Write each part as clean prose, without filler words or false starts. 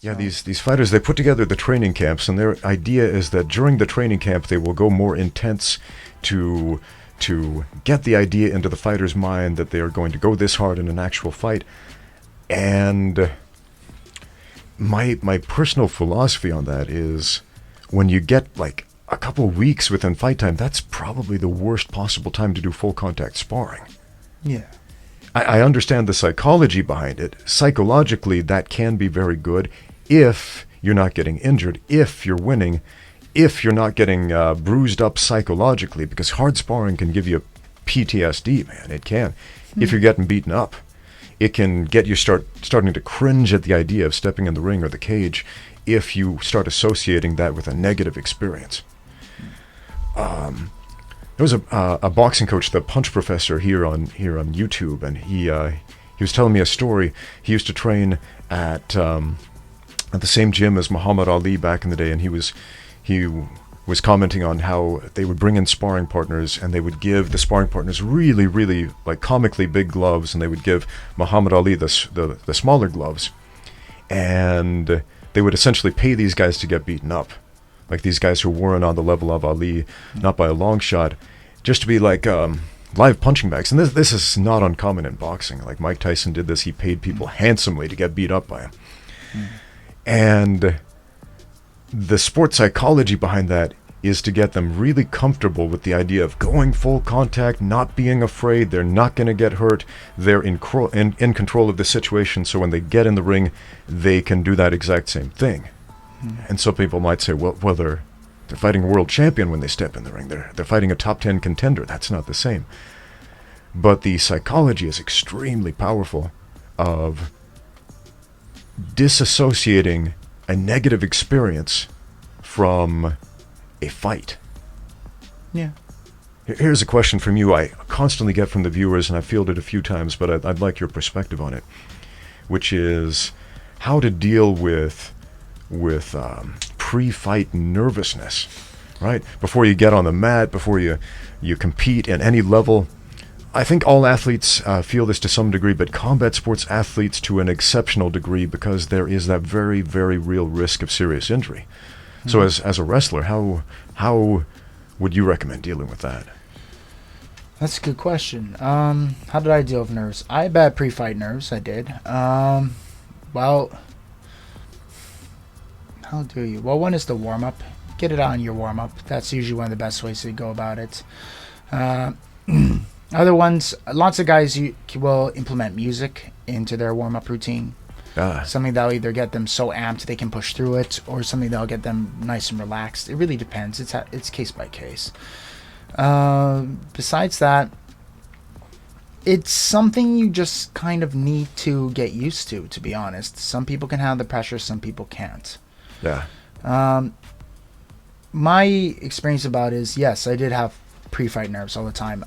Yeah, So, these fighters, they put together the training camps, and their idea is that during the training camp they will go more intense to get the idea into the fighter's mind that they are going to go this hard in an actual fight. And my personal philosophy on that is, when you get like a couple of weeks within fight time, that's probably the worst possible time to do full contact sparring. yeah. I understand the psychology behind it. Psychologically, that can be very good if you're not getting injured, if you're winning, if you're not getting bruised up psychologically, because hard sparring can give you PTSD, man. It can. If you're getting beaten up, it can get you starting to cringe at the idea of stepping in the ring or the cage if you start associating that with a negative experience. There was a boxing coach, the Punch Professor, here on YouTube, and he was telling me a story. He used to train at the same gym as Muhammad Ali back in the day, and he was commenting on how they would bring in sparring partners, and they would give the sparring partners really, really like comically big gloves, and they would give Muhammad Ali the smaller gloves, and they would essentially pay these guys to get beaten up. Like these guys who weren't on the level of Ali, not by a long shot, just to be like live punching bags. And this is not uncommon in boxing. Like Mike Tyson did this. He paid people handsomely to get beat up by him. And the sport psychology behind that is to get them really comfortable with the idea of going full contact, not being afraid. They're not going to get hurt. They're in control of the situation. So when they get in the ring, they can do that exact same thing. And some people might say, well, they're fighting a world champion when they step in the ring. They're fighting a top 10 contender. That's not the same. But the psychology is extremely powerful of disassociating a negative experience from a fight. Yeah. Here's a question from you I constantly get from the viewers, and I've fielded a few times, but I'd like your perspective on it, which is how to deal with pre-fight nervousness, right? Before you get on the mat, before you compete at any level. I think all athletes feel this to some degree, but combat sports athletes to an exceptional degree, because there is that very, very real risk of serious injury. So as a wrestler, how would you recommend dealing with that? That's a good question. How did I deal with nerves? I had bad pre-fight nerves. I did. Well, how do you? Well, one is the warm-up. Get it on your warm-up. That's usually one of the best ways to go about it. Other ones, lots of guys will implement music into their warm-up routine. Something that'll either get them so amped they can push through it, or something that'll get them nice and relaxed. It really depends. It's case by case. Besides that, it's something you just kind of need to get used to be honest. Some people can handle the pressure, some people can't. Yeah. My experience about it is, yes, I did have pre-fight nerves all the time.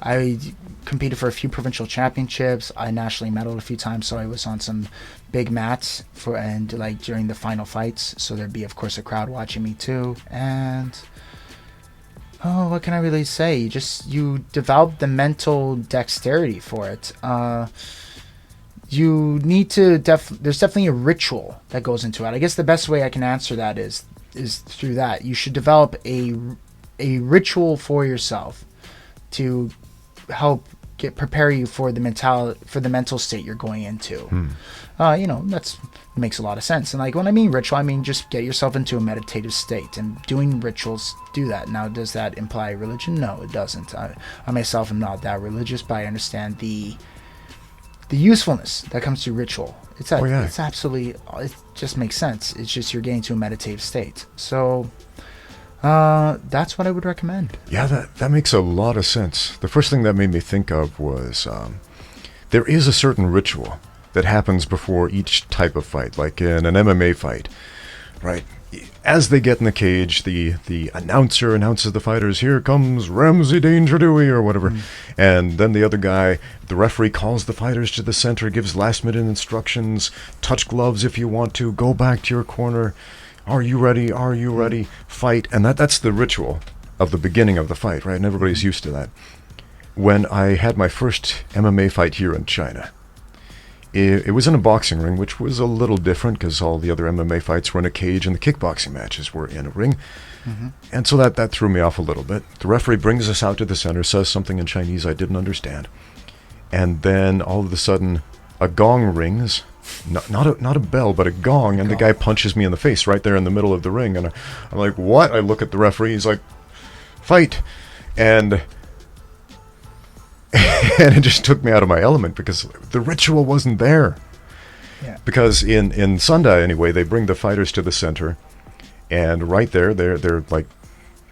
I competed for a few provincial championships. I nationally medaled a few times, so I was on some big mats during the final fights. So there'd be, of course, a crowd watching me too. And what can I really say? You develop the mental dexterity for it. You need to there's definitely a ritual that goes into it. I guess the best way I can answer that is through that. You should develop a ritual for yourself to help prepare you for the mental state you're going into. That makes a lot of sense. And like when I mean ritual, I mean just get yourself into a meditative state, and doing rituals do that. Now, does that imply religion? No, it doesn't. I myself am not that religious, but I understand the usefulness that comes to ritual. It's absolutely, it just makes sense. It's just you're getting to a meditative state. So that's what I would recommend. Yeah, that makes a lot of sense. The first thing that made me think of was there is a certain ritual that happens before each type of fight, like in an MMA fight, right? As they get in the cage, the announcer announces the fighters, here comes Ramsey Dewey or whatever. And then the other guy, the referee, calls the fighters to the center, gives last-minute instructions, touch gloves if you want to, go back to your corner, are you ready, fight. And that's the ritual of the beginning of the fight, right? And everybody's used to that. When I had my first MMA fight here in China, it was in a boxing ring, which was a little different because all the other MMA fights were in a cage and the kickboxing matches were in a ring. Mm-hmm. And so that threw me off a little bit. The referee brings us out to the center, says something in Chinese I didn't understand. And then all of a sudden, a gong rings. Not a bell, but a gong. And the guy punches me in the face right there in the middle of the ring. And I'm like, what? I look at the referee. He's like, fight. And and it just took me out of my element because the ritual wasn't there. Yeah. Because in Sundai, anyway, they bring the fighters to the center. And right there, they're like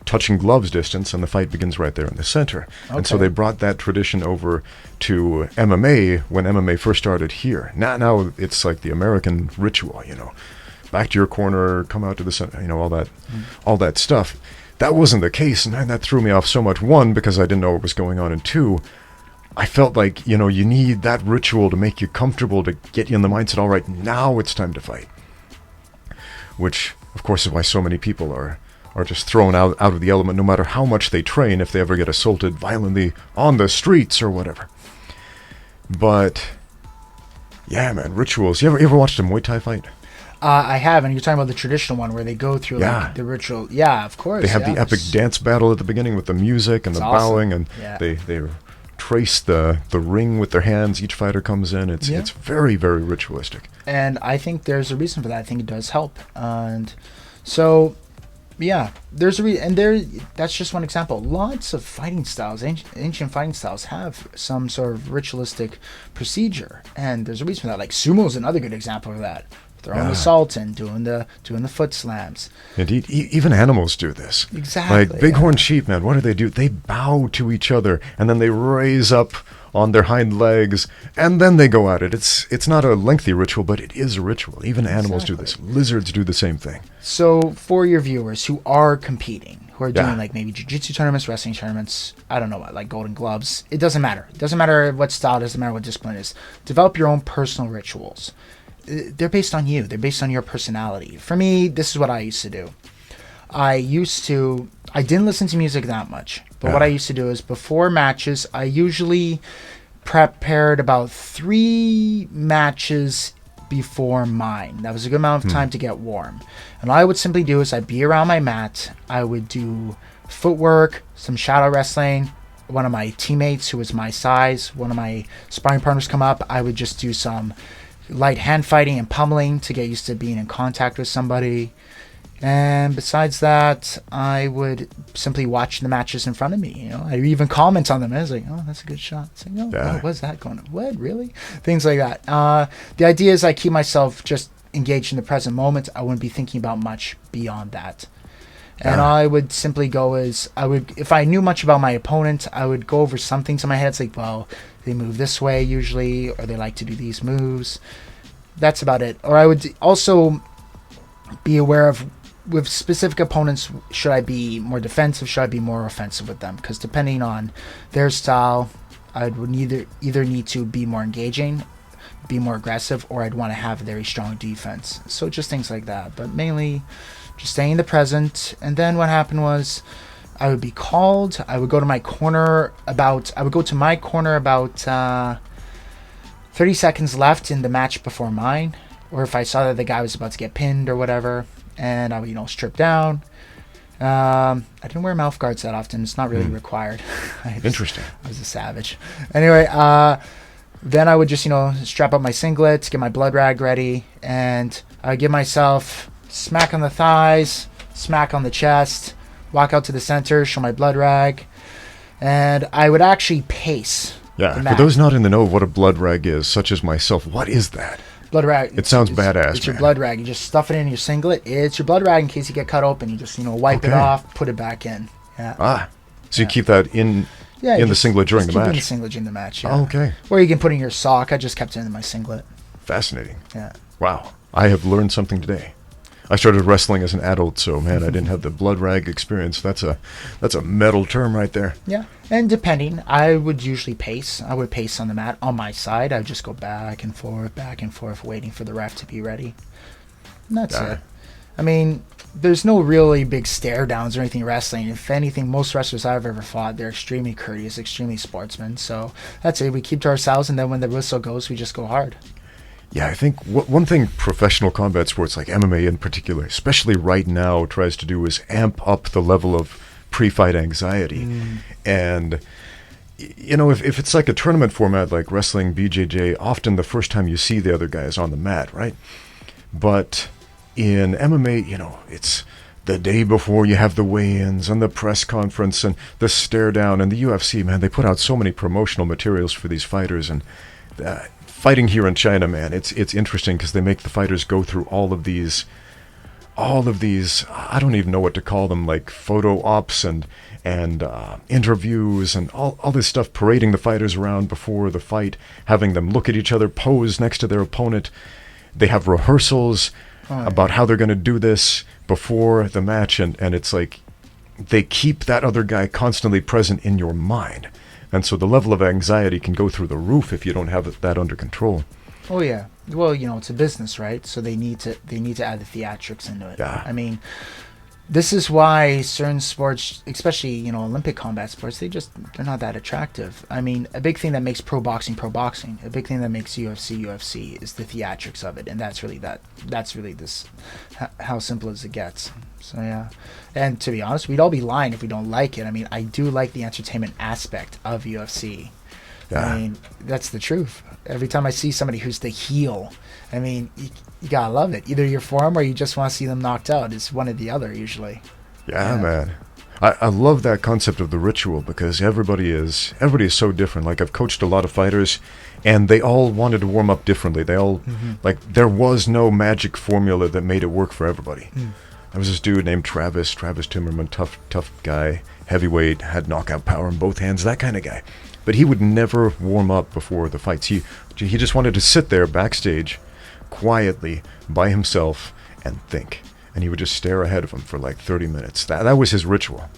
touching gloves distance, and the fight begins right there in the center. Okay. And so they brought that tradition over to MMA when MMA first started here. Now it's like the American ritual, back to your corner, come out to the center, all that stuff. That wasn't the case, and that threw me off so much. One, because I didn't know what was going on, and two, I felt like, you need that ritual to make you comfortable, to get you in the mindset, all right, now it's time to fight. Which, of course, is why so many people are just thrown out of the element no matter how much they train if they ever get assaulted violently on the streets or whatever. But, yeah, man, rituals. You ever watched a Muay Thai fight? I have, and you're talking about the traditional one where they go through the ritual. Yeah, of course. They have the epic dance battle at the beginning with the music and the bowing, and they trace the ring with their hands. Each fighter comes in. It's very, very ritualistic. And I think there's a reason for that. I think it does help. And so, yeah, there's that's just one example. Lots of fighting styles, ancient fighting styles, have some sort of ritualistic procedure, and there's a reason for that. Like sumo is another good example of that. Throwing the salt in, doing the foot slams. Indeed, even animals do this. Exactly. Like bighorn sheep, man, what do? They bow to each other, and then they raise up on their hind legs, and then they go at it. It's not a lengthy ritual, but it is a ritual. Even animals do this. Lizards do the same thing. So for your viewers who are competing, who are doing like maybe jiu-jitsu tournaments, wrestling tournaments, I don't know what, like Golden Gloves, it doesn't matter. It doesn't matter what style, it doesn't matter what discipline it is. Develop your own personal rituals. They're based on you. They're based on your personality. For me, this is what I used to do. I didn't listen to music that much, but what I used to do is before matches, I usually prepared about 3 matches before mine. That was a good amount of time to get warm. And all I would simply do is I'd be around my mat. I would do footwork, some shadow wrestling. One of my teammates who was my size, one of my sparring partners come up, I would just do some light hand fighting and pummeling to get used to being in contact with somebody. And besides that, I would simply watch the matches in front of me. I'd even comment on them. I was like, oh, that's a good shot. It's like, oh, what's that going on? What, really? Things like that. The idea is I keep myself just engaged in the present moment. I wouldn't be thinking about much beyond that. And I would simply go if I knew much about my opponent, I would go over some things in my head. It's like, well, they move this way usually, or they like to do these moves. That's about it. Or I would also be aware of, with specific opponents, should I be more defensive, should I be more offensive with them? Because depending on their style, I would either need to be more engaging, be more aggressive, or I'd want to have a very strong defense. So just things like that. But mainly just staying in the present. And then what happened was I would be called. I would go to my corner about 30 seconds left in the match before mine. Or if I saw that the guy was about to get pinned or whatever. And I would, strip down. I didn't wear mouth guards that often. It's not really required. Interesting. I was a savage. Anyway, then I would just, strap up my singlet, get my blood rag ready, and I would give myself smack on the thighs, smack on the chest, walk out to the center, show my blood rag, and I would actually pace. Yeah, for those not in the know of what a blood rag is, such as myself, what is that? Blood rag. It sounds badass. It's your blood rag. You just stuff it in your singlet. It's your blood rag in case you get cut open. You just wipe it off, put it back in. Yeah. So you keep that in the singlet during the match. In the singlet during the match. Yeah. Oh, okay. Or you can put it in your sock. I just kept it in my singlet. Fascinating. Yeah. Wow. I have learned something today. I started wrestling as an adult, so man, I didn't have the blood rag experience. That's a metal term right there. Yeah, and depending, I would usually pace. I would pace on the mat on my side. I would just go back and forth, waiting for the ref to be ready. And that's it. I mean, there's no really big stare downs or anything in wrestling. If anything, most wrestlers I've ever fought, they're extremely courteous, extremely sportsmen. So that's it. We keep to ourselves, and then when the whistle goes, we just go hard. Yeah, I think one thing professional combat sports like MMA in particular, especially right now, tries to do is amp up the level of pre-fight anxiety. And if it's like a tournament format like wrestling, BJJ, often the first time you see the other guy is on the mat, right? But in MMA, it's the day before you have the weigh-ins and the press conference and the stare down. And the UFC, man, they put out so many promotional materials for these fighters. And fighting here in China, man, it's interesting because they make the fighters go through all of these, I don't even know what to call them, like photo ops and interviews and all this stuff, parading the fighters around before the fight, having them look at each other, pose next to their opponent. They have rehearsals about how they're going to do this before the match, and it's like they keep that other guy constantly present in your mind. And so the level of anxiety can go through the roof if you don't have that under control. Oh yeah. Well, it's a business, right? So they need to add the theatrics into it. Yeah. I mean, this is why certain sports, especially Olympic combat sports, they're not that attractive. I mean, a big thing that makes pro boxing, a big thing that makes UFC is the theatrics of it, and that's really this how simple as it gets. So yeah, and to be honest, we'd all be lying if we don't like it. I mean, I do like the entertainment aspect of UFC. Yeah. I mean, that's the truth. Every time I see somebody who's the heel, I mean, you gotta love it. Either you're for them or you just want to see them knocked out. It's one or the other usually. Yeah, man. I love that concept of the ritual because everybody is so different. Like I've coached a lot of fighters, and they all wanted to warm up differently. They all like there was no magic formula that made it work for everybody. There was this dude named Travis Timmerman, tough guy, heavyweight, had knockout power in both hands, that kind of guy. But he would never warm up before the fights. He just wanted to sit there backstage, quietly by himself and think. And he would just stare ahead of him for like 30 minutes. That was his ritual.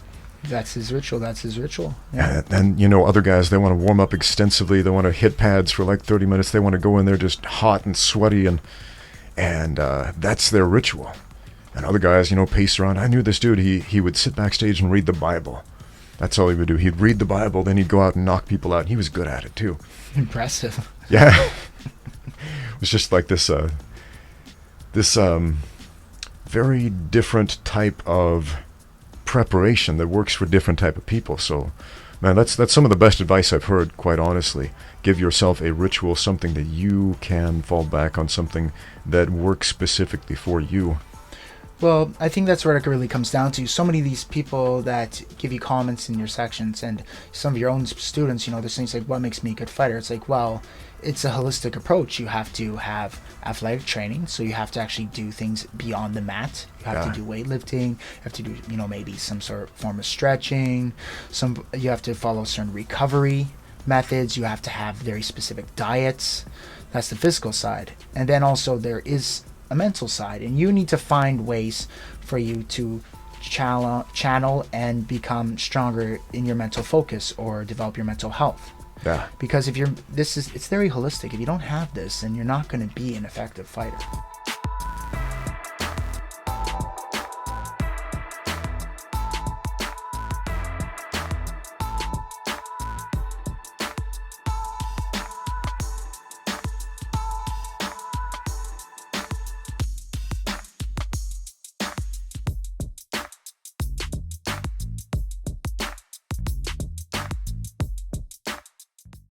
That's his ritual. Yeah. And other guys, they want to warm up extensively. They want to hit pads for like 30 minutes. They want to go in there just hot and sweaty, and that's their ritual. And other guys, pace around. I knew this dude, he would sit backstage and read the Bible. That's all he would do. He'd read the Bible, then he'd go out and knock people out. And he was good at it too. Impressive. Yeah. It was just like this very different type of preparation that works for different type of people. So, man, that's some of the best advice I've heard, quite honestly. Give yourself a ritual, something that you can fall back on, something that works specifically for you. Well, I think that's where it really comes down to. So many of these people that give you comments in your sections, and some of your own students, there's things like, what makes me a good fighter? It's like, well, it's a holistic approach. You have to have athletic training, so you have to actually do things beyond the mat. You have to do weightlifting. You have to do, maybe some sort of form of stretching. You have to follow certain recovery methods. You have to have very specific diets. That's the physical side. And then also there is a mental side, and you need to find ways for you to channel and become stronger in your mental focus or develop your mental health. Yeah. Because it's very holistic. If you don't have this, then you're not going to be an effective fighter.